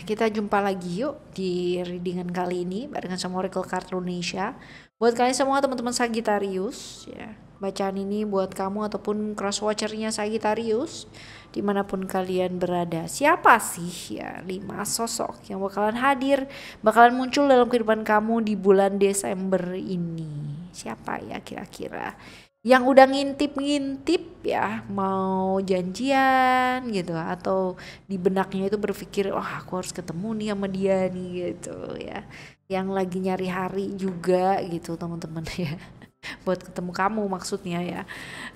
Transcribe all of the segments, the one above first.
kita jumpa lagi yuk di readingan kali ini barengan sama Oracle Card Indonesia. Buat kalian semua teman-teman Sagittarius ya, bacaan ini buat kamu ataupun cross watchernya Sagittarius dimanapun kalian berada. Siapa sih ya 5 sosok yang bakalan hadir, bakalan muncul dalam kehidupan kamu di bulan Desember ini? Siapa ya kira-kira? Yang udah ngintip-ngintip ya, mau janjian gitu, atau di benaknya itu berpikir wah aku harus ketemu nih sama dia nih gitu ya, yang lagi nyari hari juga gitu teman-teman ya, buat ketemu kamu maksudnya ya,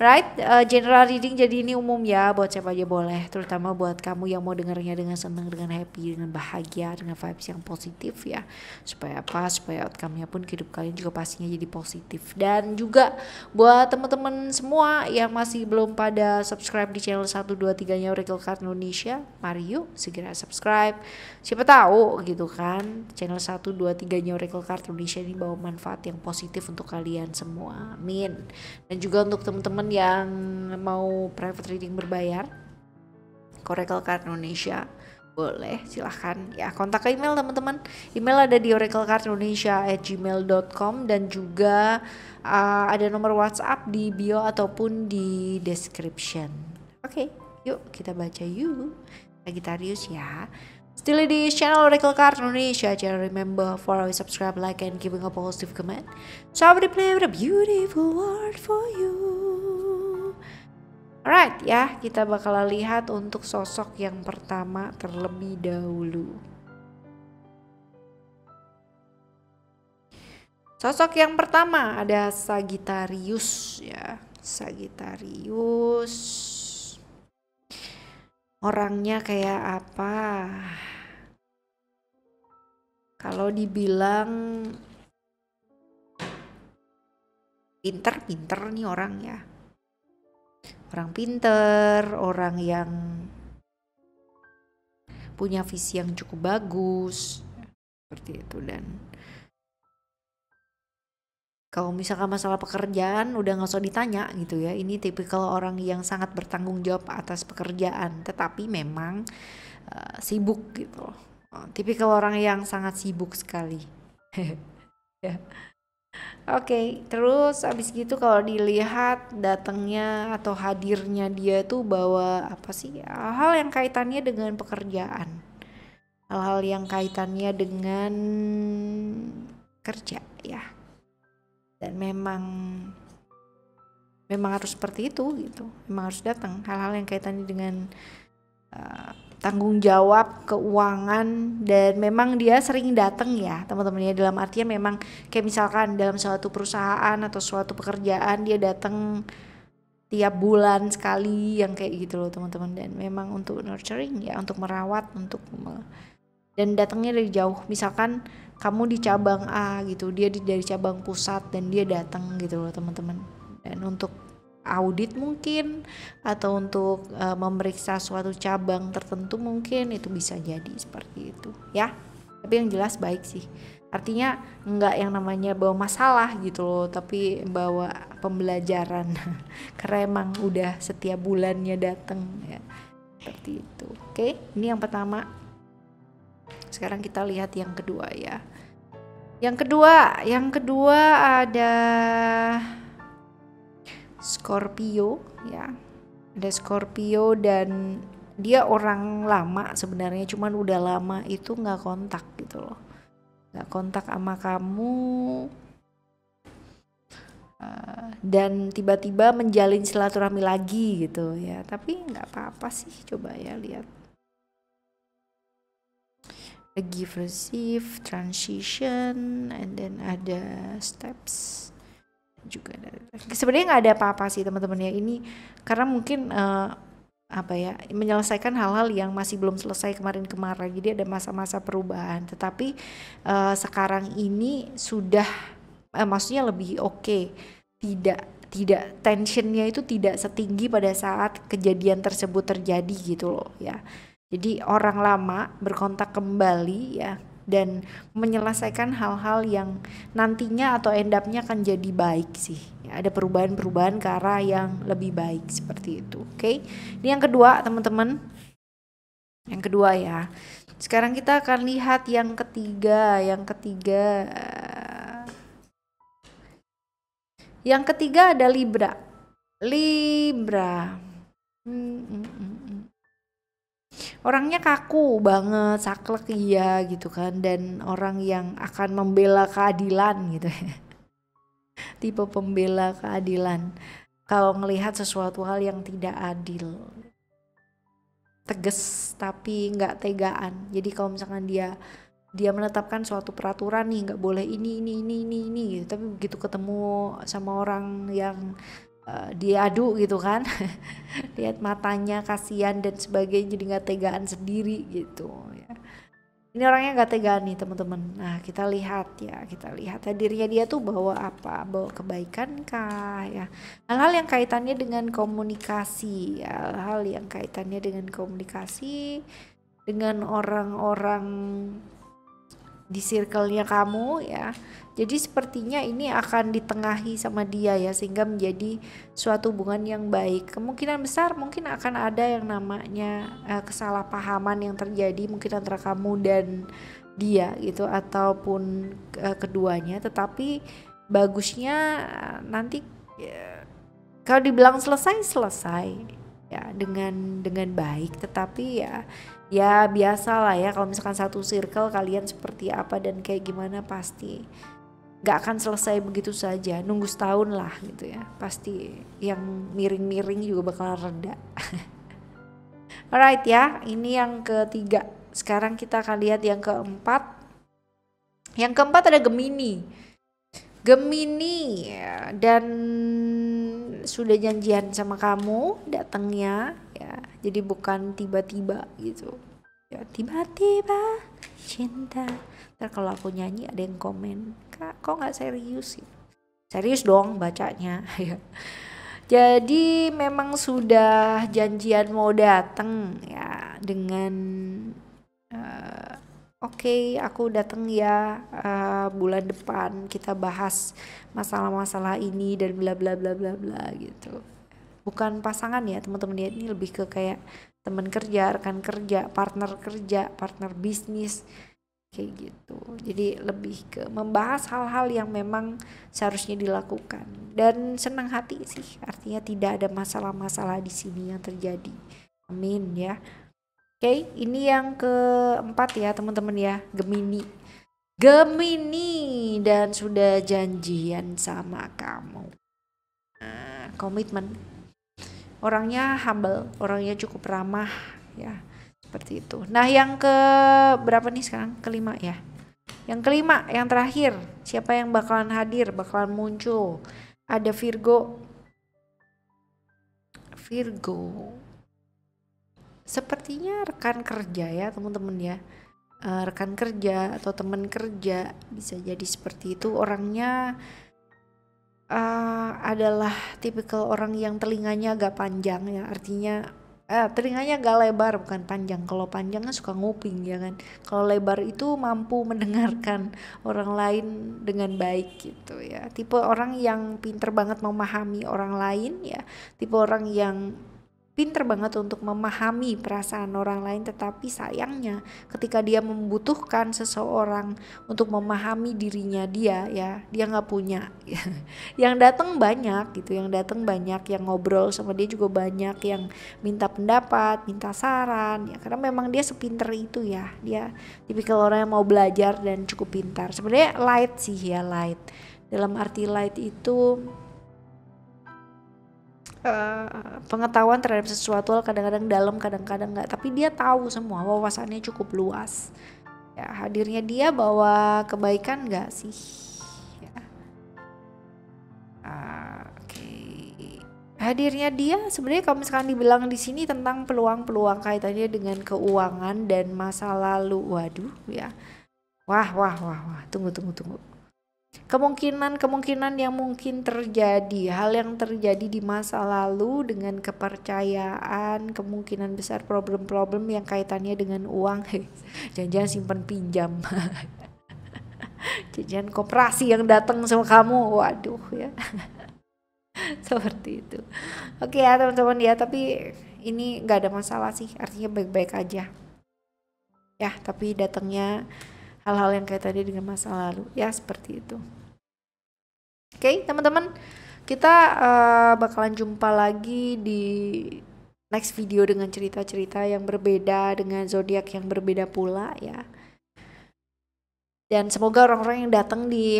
right? General reading jadi ini umum ya, buat siapa aja boleh, terutama buat kamu yang mau dengarnya dengan senang, dengan happy, dengan bahagia, dengan vibes yang positif ya, supaya apa, supaya outcome-nya pun hidup kalian juga pastinya jadi positif. Dan juga buat teman-teman semua yang masih belum pada subscribe di channel 123 nya Oracle Card Indonesia, mari yuk segera subscribe, siapa tahu gitu kan channel 123 nya Oracle Card Indonesia ini bawa manfaat yang positif untuk kalian semua, amin. Dan juga untuk teman-teman yang mau private reading berbayar Oracle Card Indonesia, boleh silahkan ya kontak ke email teman-teman. Email ada di oraclecardindonesia@gmail.com dan juga ada nomor WhatsApp di bio ataupun di description. Oke, yuk kita baca yuk Sagittarius ya. Still di channel Oracle Card Indonesia. Jangan remember for always subscribe, like, and giving a positive comment. So I will play with a beautiful word for you. Alright ya, kita bakal lihat untuk sosok yang pertama terlebih dahulu. Sosok yang pertama ada Sagittarius ya, Sagittarius. Orangnya kayak apa? Kalau dibilang pinter nih orang ya. Orang pinter, orang yang punya visi yang cukup bagus, seperti itu. Dan kalau misalkan masalah pekerjaan udah gak usah ditanya gitu ya. Ini tipikal orang yang sangat bertanggung jawab atas pekerjaan, tetapi memang sibuk gitu. Tipikal orang yang sangat sibuk sekali. Ya. Oke, terus abis gitu kalau dilihat datangnya atau hadirnya dia tuh bawa apa sih? Hal-hal yang kaitannya dengan pekerjaan. Hal-hal yang kaitannya dengan kerja ya. Dan memang harus seperti itu gitu. Memang harus datang hal-hal yang kaitannya dengan tanggung jawab keuangan, dan memang dia sering datang ya teman-teman ya, dalam artian memang kayak misalkan dalam suatu perusahaan atau suatu pekerjaan dia datang tiap bulan sekali yang kayak gitu loh teman-teman. Dan memang untuk nurturing ya, untuk merawat, dan datangnya dari jauh. Misalkan kamu di cabang A gitu, dia dari cabang pusat dan dia datang gitu loh teman-teman. Dan untuk audit mungkin, atau untuk memeriksa suatu cabang tertentu mungkin, itu bisa jadi seperti itu ya. Tapi yang jelas baik sih, artinya enggak yang namanya bawa masalah gitu loh, tapi bawa pembelajaran karena emang udah setiap bulannya datang ya, seperti itu. Oke, ini yang pertama. Sekarang kita lihat yang kedua ya. Yang kedua ada Scorpio ya. Ada Scorpio dan dia orang lama sebenarnya, cuman udah lama itu nggak kontak gitu loh, nggak kontak sama kamu, dan tiba-tiba menjalin silaturahmi lagi gitu ya. Tapi nggak apa-apa sih, coba ya lihat. A give receive, transition, and then ada steps juga. Sebenarnya nggak ada apa-apa sih teman-teman ya, ini karena mungkin apa ya, menyelesaikan hal-hal yang masih belum selesai kemarin-kemarin, jadi ada masa-masa perubahan. Tetapi sekarang ini sudah maksudnya lebih oke. Tidak tensionnya itu tidak setinggi pada saat kejadian tersebut terjadi gitu loh ya. Jadi orang lama berkontak kembali ya, dan menyelesaikan hal-hal yang nantinya atau end up-nya akan jadi baik sih ya, ada perubahan-perubahan ke arah yang lebih baik seperti itu. Oke, ini yang kedua teman-teman. Yang kedua ya. Sekarang kita akan lihat yang ketiga. Yang ketiga ada Libra. Libra. Orangnya kaku banget, saklek iya gitu kan, dan orang yang akan membela keadilan gitu ya. Tipe pembela keadilan. Kalau ngelihat sesuatu hal yang tidak adil, tegas tapi nggak tegaan. Jadi kalau misalkan dia menetapkan suatu peraturan nih, nggak boleh ini gitu, tapi begitu ketemu sama orang yang diadu gitu kan, lihat matanya kasihan dan sebagainya, jadi nggak tegaan sendiri gitu ya. Ini orangnya nggak tegaan nih teman-teman. Nah kita lihat hadirnya dia tuh bawa apa, bawa kebaikan kah ya, hal-hal yang kaitannya dengan komunikasi, hal-hal yang kaitannya dengan komunikasi dengan orang-orang di circle-nya kamu ya. Jadi sepertinya ini akan ditengahi sama dia ya, sehingga menjadi suatu hubungan yang baik. Kemungkinan besar mungkin akan ada yang namanya kesalahpahaman yang terjadi mungkin antara kamu dan dia gitu, ataupun keduanya. Tetapi bagusnya nanti kalau dibilang selesai ya dengan baik. Tetapi ya biasa lah ya, kalau misalkan satu circle kalian seperti apa dan kayak gimana, pasti gak akan selesai begitu saja, nunggu setahun lah gitu ya, pasti yang miring-miring juga bakalan reda. Alright ya, ini yang ketiga. Sekarang kita akan lihat yang keempat. Yang keempat ada Gemini ya, dan sudah janjian sama kamu datangnya ya, jadi bukan tiba-tiba gitu ya, tiba-tiba cinta. Ntar kalau aku nyanyi ada yang komen, kak kok nggak serius gitu. Serius dong bacanya ya. Jadi memang sudah janjian mau datang ya, dengan oke, aku datang ya, bulan depan kita bahas masalah-masalah ini dan bla bla bla bla bla gitu. Bukan pasangan ya teman-teman ya, ini lebih ke kayak teman kerja, rekan kerja, partner bisnis kayak gitu. Jadi lebih ke membahas hal-hal yang memang seharusnya dilakukan, dan senang hati sih, artinya tidak ada masalah-masalah di sini yang terjadi. Amin ya. Oke, ini yang keempat ya teman-teman ya, Gemini, dan sudah janjian sama kamu. Komitmen. Orangnya humble, orangnya cukup ramah ya, seperti itu. Nah yang ke berapa nih sekarang? Kelima ya. Yang kelima, yang terakhir, siapa yang bakalan hadir, bakalan muncul? Ada Virgo. Sepertinya rekan kerja ya teman-teman ya, rekan kerja atau teman kerja, bisa jadi seperti itu. Orangnya adalah tipikal orang yang telinganya agak panjang ya, artinya telinganya agak lebar, bukan panjang. Kalau panjang kan suka nguping ya kan, kalau lebar itu mampu mendengarkan orang lain dengan baik gitu ya. Tipe orang yang pinter banget memahami orang lain ya, tipe orang yang pinter banget untuk memahami perasaan orang lain. Tetapi sayangnya ketika dia membutuhkan seseorang untuk memahami dirinya dia nggak punya. Yang datang banyak gitu, yang ngobrol sama dia juga banyak, yang minta pendapat, minta saran ya, karena memang dia sepinter itu ya. Dia tipikal orang yang mau belajar dan cukup pintar. Sebenarnya light sih ya, light dalam arti light itu pengetahuan terhadap sesuatu kadang-kadang dalam, kadang-kadang enggak, tapi dia tahu semua, wawasannya cukup luas ya. Hadirnya dia bawa kebaikan enggak sih ya? Hadirnya dia sebenarnya kalau misalkan dibilang di sini tentang peluang-peluang kaitannya dengan keuangan dan masa lalu. Waduh ya, wah tunggu, kemungkinan yang mungkin terjadi, hal yang terjadi di masa lalu dengan kepercayaan, kemungkinan besar problem-problem yang kaitannya dengan uang. Jangan-jangan simpan pinjam. Jangan koperasi yang datang sama kamu, waduh ya. Seperti itu. Oke ya teman-teman ya, tapi ini nggak ada masalah sih, artinya baik-baik aja. ya, tapi datangnya hal-hal yang kayak tadi dengan masa lalu ya, seperti itu. Oke, teman-teman, kita bakalan jumpa lagi di next video dengan cerita-cerita yang berbeda, dengan zodiak yang berbeda pula ya. Dan semoga orang-orang yang datang di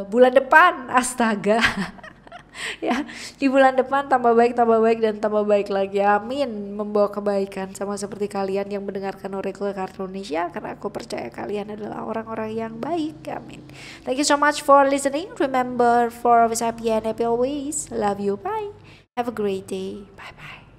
bulan depan, astaga. Ya, di bulan depan tambah baik dan tambah baik lagi, amin, membawa kebaikan sama seperti kalian yang mendengarkan Oracle Card Indonesia, karena aku percaya kalian adalah orang-orang yang baik, amin. Thank you so much for listening. Remember, for always happy and happy always. Love you, bye, have a great day, bye bye.